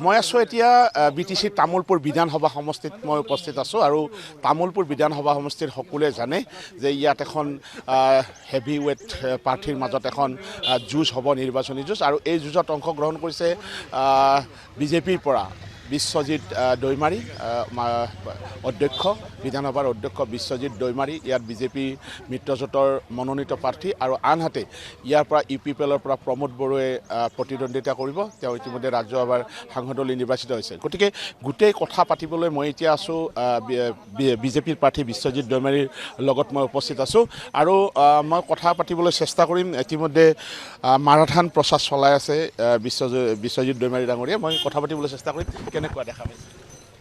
মই আছোঁ এতিয়া BTC তামোলপুৰ বিধানসভা সমষ্টিত মই উপস্থিত আছোঁ আৰু তামোলপুৰ বিধানসভা সমষ্টিৰ সকলোৱে জানে যে ইয়াত এখন হেভি ৱেট প্ৰাৰ্থীৰ মাজত এখন যুঁজ হ'ব, নিৰ্বাচনী যুঁজ, আৰু এই যুঁজত অংশগ্ৰহণ কৰিছে বিজেপিৰ পৰা বিশ্বজিৎ দৈমাৰী, অধ্যক্ষ, বিধানসভাৰ অধ্যক্ষ বিশ্বজিৎ দৈমাৰী ইয়াত বিজেপি মিত্ৰজোঁটৰ মনোনীত প্ৰাৰ্থী, আৰু আনহাতে ইয়াৰ পৰা UPPLৰ পৰা প্ৰমোদ বড়োৱে প্ৰতিদ্বন্দ্বিতা কৰিব। তেওঁ ইতিমধ্যে ৰাজ্যসভাৰ সাংসদলৈ নিৰ্বাচিত হৈছে। গতিকে গোটেই কথা পাতিবলৈ মই এতিয়া আছোঁ বিজেপিৰ প্ৰাৰ্থী বিশ্বজিৎ দৈমাৰীৰ লগত মই উপস্থিত আছোঁ, আৰু মই কথা পাতিবলৈ চেষ্টা কৰিম। ইতিমধ্যে মাৰাথান প্ৰচাৰ চলাই আছে বিশ্বজিৎ দৈমাৰী ডাঙৰীয়া। মই কথা পাতিবলৈ চেষ্টা কৰিম। কেনেকুৱা দেখা পাইছে?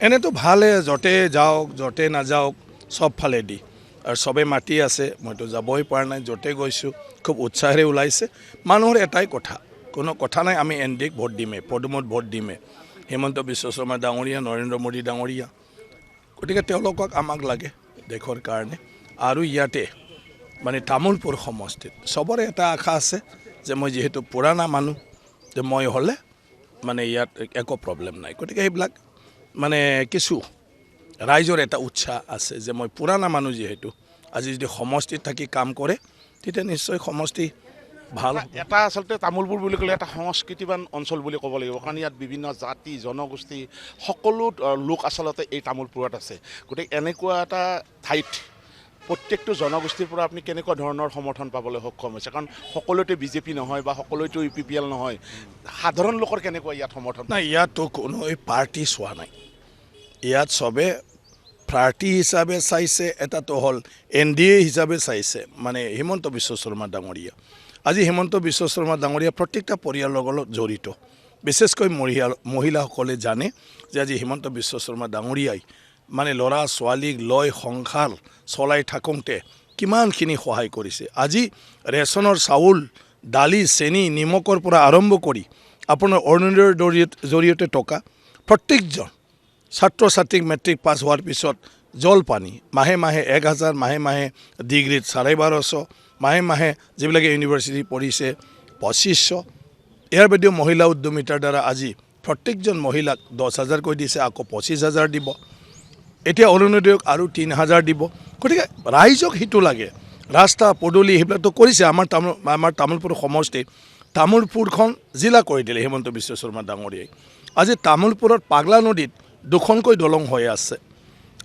এনেতো ভালে, য'তে যাওক য'তে নাযাওক চব ফালেদি, আৰু চবে মাতি আছে, মইতো যাবই পৰা নাই। য'তে গৈছোঁ খুব উৎসাহেৰে ওলাইছে। মানুহৰ এটাই কথা, কোনো কথা নাই, আমি NDAক ভোট দিমেই, পদুমত ভোট দিমেই, হিমন্ত বিশ্ব শৰ্মা ডাঙৰীয়া, নৰেন্দ্ৰ মোদী ডাঙৰীয়া। গতিকে তেওঁলোকক আমাক লাগে দেশৰ কাৰণে। আৰু ইয়াতে মানে তামোলপুৰ সমষ্টিত চবৰে এটা আশা আছে যে মই যিহেতু পুৰণা মানুহ, যে মই হ'লে মানে ইয়াত একো প্ৰব্লেম নাই। গতিকে সেইবিলাক মানে কিছু ৰাইজৰ এটা উৎসাহ আছে যে মই পুৰণা মানুহ, যিহেতু আজি যদি সমষ্টিত থাকি কাম কৰে তেতিয়া নিশ্চয় সমষ্টি ভাল। এটা আচলতে তামোলপুৰ বুলি ক'লে এটা সংস্কৃতিবান অঞ্চল বুলি ক'ব লাগিব, কাৰণ ইয়াত বিভিন্ন জাতি জনগোষ্ঠী সকলো লোক আচলতে এই তামোলপুৰত আছে। গতিকে এনেকুৱা এটা ঠাইত প্ৰত্যেকটো জনগোষ্ঠীৰ পৰা আপুনি কেনেকুৱা ধৰণৰ সমৰ্থন পাবলৈ সক্ষম হৈছে? কাৰণ সকলোতে বিজেপি নহয় বা সকলোতে UPPL নহয়, সাধাৰণ লোকৰ কেনেকুৱা ইয়াত সমৰ্থন? নাই, ইয়াততো কোনো পাৰ্টি চোৱা নাই। ইয়াত চবে পাৰ্টি হিচাপে চাইছে, এটাতো হ'ল NDA হিচাপে চাইছে, মানে হিমন্ত বিশ্ব শৰ্মা ডাঙৰীয়া। আজি হিমন্ত বিশ্ব শৰ্মা ডাঙৰীয়া প্ৰত্যেকটা পৰিয়ালৰ লগত জড়িত। বিশেষকৈ মহিলাসকলে জানে যে আজি হিমন্ত বিশ্ব শৰ্মা ডাঙৰীয়াই মানে ল'ৰা ছোৱালীক লৈ সংসাৰ চলাই থাকোঁতে কিমানখিনি সহায় কৰিছে। আজি ৰেচনৰ চাউল, দালি, চেনি, নিমখৰ পৰা আৰম্ভ কৰি আপোনাৰ অৰুণোদয়ৰ জৰিয়তে টকা, প্ৰত্যেকজন ছাত্ৰ ছাত্ৰীক মেট্ৰিক পাছ হোৱাৰ পিছত জলপানী মাহে মাহে 1000, মাহে মাহে ডিগ্ৰীত 1250, মাহে মাহে যিবিলাকে ইউনিভাৰ্চিটি পঢ়িছে 2500। ইয়াৰ বাদেও মহিলা উদ্যমিতাৰ দ্বাৰা আজি প্ৰত্যেকজন মহিলাক 10,000কৈ দিছে, আকৌ 25,000 দিব। এতিয়া অৰুণোদয়ক আৰু 3,000 দিব। গতিকে ৰাইজক সেইটো লাগে। ৰাস্তা পদূলি সেইবিলাকতো কৰিছে। আমাৰ তামোলপুৰ সমষ্টিত তামোলপুৰখন জিলা কৰি দিলে হিমন্ত বিশ্ব শৰ্মা ডাঙৰীয়াই। আজি তামোলপুৰত পাগলা নদীত 2খনকৈ দলং হৈ আছে,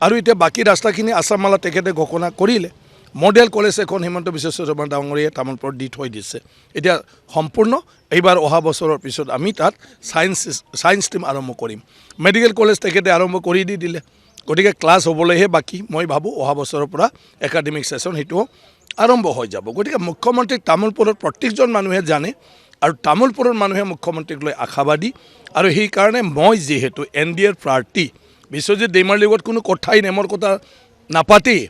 আৰু এতিয়া বাকী ৰাস্তাখিনি আছামমালা তেখেতে ঘোষণা কৰিলে। মডেল কলেজ এখন হিমন্ত বিশ্ব শৰ্মা ডাঙৰীয়াই তামোলপুৰত দি থৈ দিছে। এতিয়া সম্পূৰ্ণ এইবাৰ অহা বছৰৰ পিছত আমি তাত ছায়েন্স ষ্ট্ৰীম আৰম্ভ কৰিম। মেডিকেল কলেজ তেখেতে আৰম্ভ কৰি দিলে। গতিকে ক্লাছ হ'বলৈহে বাকী। মই ভাবোঁ অহা বছৰৰ পৰা একাডেমিক ছেশ্যন সেইটো আৰম্ভ হৈ যাব। গতিকে মুখ্যমন্ত্ৰীক তামোলপুৰৰ প্ৰত্যেকজন মানুহে জানে, আৰু তামোলপুৰৰ মানুহে মুখ্যমন্ত্ৰীক লৈ আশাবাদী। আৰু সেইকাৰণে মই যিহেতু NDAৰ প্ৰাৰ্থী, বিশ্বজিৎ দৈমাৰীৰ লগত কোনো কথাই নাই, মোৰ কথা নাপাতেই।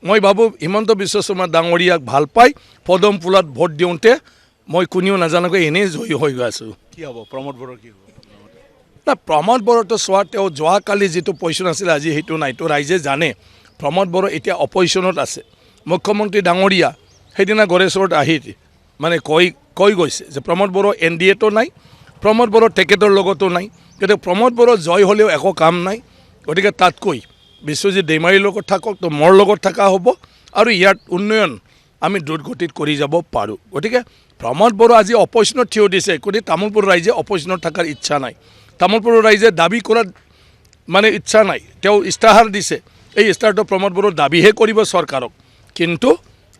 মই ভাবোঁ হিমন্ত বিশ্ব শৰ্মা ডাঙৰীয়াক ভাল পাই পদম ফুলত ভোট দিওঁতে মই কোনেও নাজানোকৈ এনেই জয়ী হৈ গৈ আছোঁ। কি হ'ব প্ৰমোদ বড়োৰ কি হ'ব? না, প্ৰমোদ বড়োটো চোৱা, তেওঁ যোৱাকালি যিটো পজিশ্যন আছিলে আজি সেইটো নাই। তো ৰাইজে জানে প্ৰমোদ বড়ো এতিয়া অপজিশ্যনত আছে। মুখ্যমন্ত্ৰী ডাঙৰীয়া সেইদিনা গড়েশ্বৰত আহি মানে কৈ গৈছে যে প্ৰমোদ বড়ো NDAতো নাই, প্ৰমোদ বড়ো তেখেতৰ লগতো নাই। গতিকে প্ৰমোদ বড়ো জয় হ'লেও একো কাম নাই। গতিকে তাতকৈ বিশ্বজিৎ দৈমাৰীৰ লগত থাকক, তো মোৰ লগত থকা হ'ব, আৰু ইয়াত উন্নয়ন আমি দ্ৰুতগতিত কৰি যাব পাৰোঁ। গতিকে প্ৰমোদ বড়ো আজি অপজিশ্যনত থিয় দিছে। গতিকে তামোলপুৰ ৰাইজে অপজিশ্যনত থকাৰ ইচ্ছা নাই। তামোলপুৰৰ ৰাইজে দাবী কৰাৰ মানে ইচ্ছা নাই। তেওঁ ইস্তাহাৰ দিছে, এই ইস্তাহাৰটো প্ৰমোদ বড়োৰ দাবীহে কৰিব চৰকাৰক। কিন্তু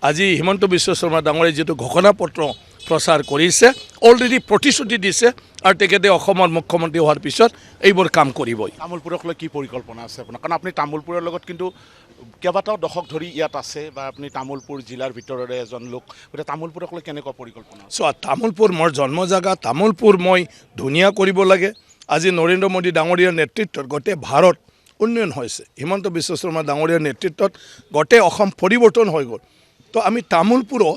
আজি হিমন্ত বিশ্ব শৰ্মা ডাঙৰীয়াই যিটো ঘোষণা পত্ৰ প্ৰচাৰ কৰিছে, অলৰেডি প্ৰতিশ্ৰুতি দিছে, আৰু তেখেতে অসমৰ মুখ্যমন্ত্ৰী হোৱাৰ পিছত এইবোৰ কাম কৰিবই। তামোলপুৰক লৈ কি পৰিকল্পনা আছে আপোনাৰ? কাৰণ আপুনি তামোলপুৰৰ লগত কিন্তু কেইবাটাও দশক ধৰি ইয়াত আছে, বা আপুনি তামোলপুৰ জিলাৰ ভিতৰৰে এজন লোক। গতিকে তামোলপুৰক লৈ কেনেকুৱা পৰিকল্পনা? চোৱা, তামোলপুৰ মোৰ জন্ম জেগা। তামোলপুৰ মই ধুনীয়া কৰিব লাগে। আজি নৰেন্দ্ৰ মোদী ডাঙৰীয়াৰ নেতৃত্বত গোটেই ভাৰত উন্নয়ন হৈছে। হিমন্ত বিশ্ব শৰ্মা ডাঙৰীয়াৰ নেতৃত্বত গোটেই অসম পৰিৱৰ্তন হৈ গ'ল। তো আমি তামোলপুৰো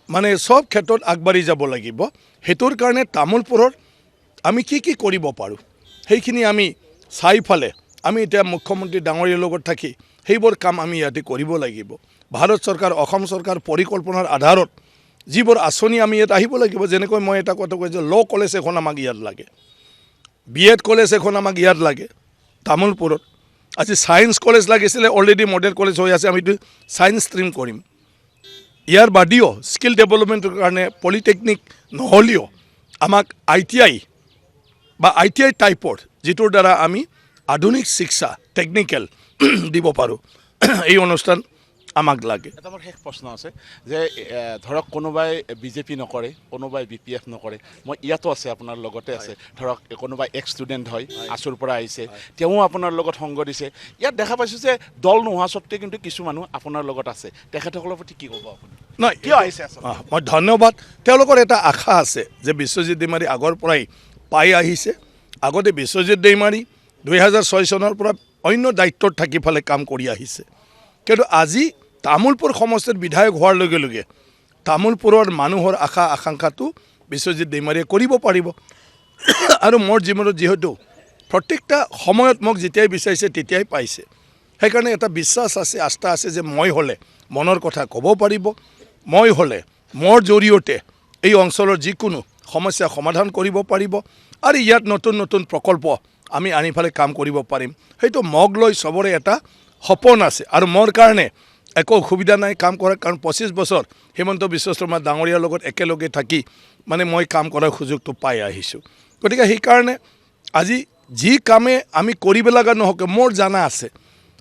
মানে চব ক্ষেত্ৰত আগবাঢ়ি যাব লাগিব। সেইটোৰ কাৰণে তামোলপুৰৰ আমি কি কৰিব পাৰোঁ সেইখিনি আমি চাইফালে আমি এতিয়া মুখ্যমন্ত্ৰী ডাঙৰীয়াৰ লগত থাকি সেইবোৰ কাম আমি ইয়াতে কৰিব লাগিব। ভাৰত চৰকাৰ, অসম চৰকাৰ পৰিকল্পনাৰ আধাৰত যিবোৰ আঁচনি আমি ইয়াত আহিব লাগিব। যেনেকৈ মই এটা কথা কৈছোঁ, ল' কলেজ এখন আমাক ইয়াত লাগে। BEd কলেজ এখন আমাক ইয়াত লাগে তামোলপুৰত আজি সায়েন্স কলেজ লাগিছিলে অলৰেডি মডেল কলেজ হৈ আছে আমিতো সায়েন্স ষ্ট্ৰীম কৰিম ইয়াৰ বাদেও স্কিল ডেভেলপমেণ্টৰ কাৰণে পলিটেকনিক নহ'লেও আমাক ITI বা ITI টাইপৰ যিটোৰ দ্বাৰা আমি আধুনিক শিক্ষা টেকনিক্যাল দিব পাৰোঁ এই অনুষ্ঠান আমাক লাগে এটা মোৰ শেষ প্ৰশ্ন আছে যে ধৰক কোনোবাই বিজেপি নকৰে কোনোবাই BPF নকৰে মই ইয়াতো আছে আপোনাৰ লগতে আছে ধৰক কোনোবাই এক্স ষ্টুডেণ্ট হয় আছুৰ পৰা আহিছে তেওঁ আপোনাৰ লগত সংগ দিছে ইয়াত দেখা পাইছোঁ যে দল নোহোৱা স্বত্তে কিন্তু কিছু মানুহ আপোনাৰ লগত আছে তেখেতসকলৰ প্ৰতি কি ক'ব আপুনি নহয় কিয় আহিছে আচলতে মই ধন্যবাদ তেওঁলোকৰ এটা আশা আছে যে বিশ্বজিৎ দৈমাৰী আগৰ পৰাই পাই আহিছে আগতে বিশ্বজিৎ দৈমাৰী 2006 চনৰ পৰা অন্য দায়িত্বত থাকি ফালে কাম কৰি আহিছে কিন্তু আজি তামোলপুৰ সমষ্টিৰ বিধায়ক হোৱাৰ লগে লগে তামোলপুৰৰ মানুহৰ আশা আকাংক্ষাটো বিশ্বজিৎ দৈমাৰীয়ে কৰিব পাৰিব আৰু মোৰ জীৱনত যিহেতু প্ৰত্যেকটা সময়ত মোক যেতিয়াই বিচাৰিছে তেতিয়াই পাইছে সেইকাৰণে এটা বিশ্বাস আছে আস্থা আছে যে মই হ'লে মনৰ কথা ক'ব পাৰিব মই হ'লে মোৰ জৰিয়তে এই অঞ্চলৰ যিকোনো সমস্যা সমাধান কৰিব পাৰিব আৰু ইয়াত নতুন নতুন প্ৰকল্প আমি আনি ফালে কাম কৰিব পাৰিম সেইটো মগ লৈ চবৰে এটা সপোন আছে আৰু মোৰ কাৰণে একো অসুবিধা নাই কাম কৰাৰ কাৰণ 25 বছৰ হিমন্ত বিশ্ব শৰ্মা ডাঙৰীয়াৰ লগত একেলগে থাকি মানে মই কাম কৰাৰ সুযোগটো পাই আহিছোঁ গতিকে সেইকাৰণে আজি যি কামে আমি কৰিব লগা নহওক মোৰ জানা আছে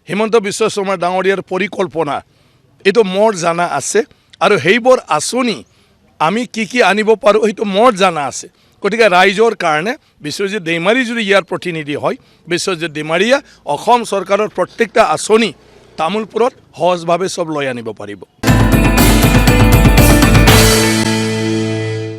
হিমন্ত বিশ্ব শৰ্মা ডাঙৰীয়াৰ পৰিকল্পনা এইটো মোৰ জানা আছে আৰু সেইবোৰ আঁচনি আমি কি আনিব পাৰোঁ সেইটো মোৰ জানা আছে গতিকে ৰাইজৰ কাৰণে বিশ্বজিৎ দৈমাৰী যদি ইয়াৰ প্ৰতিনিধি হয় বিশ্বজিৎ দৈমাৰীয়ে অসম চৰকাৰৰ প্ৰত্যেকটা আঁচনি তামোলপুৰত সহজভাৱে সব লৈ আনিব পাৰিব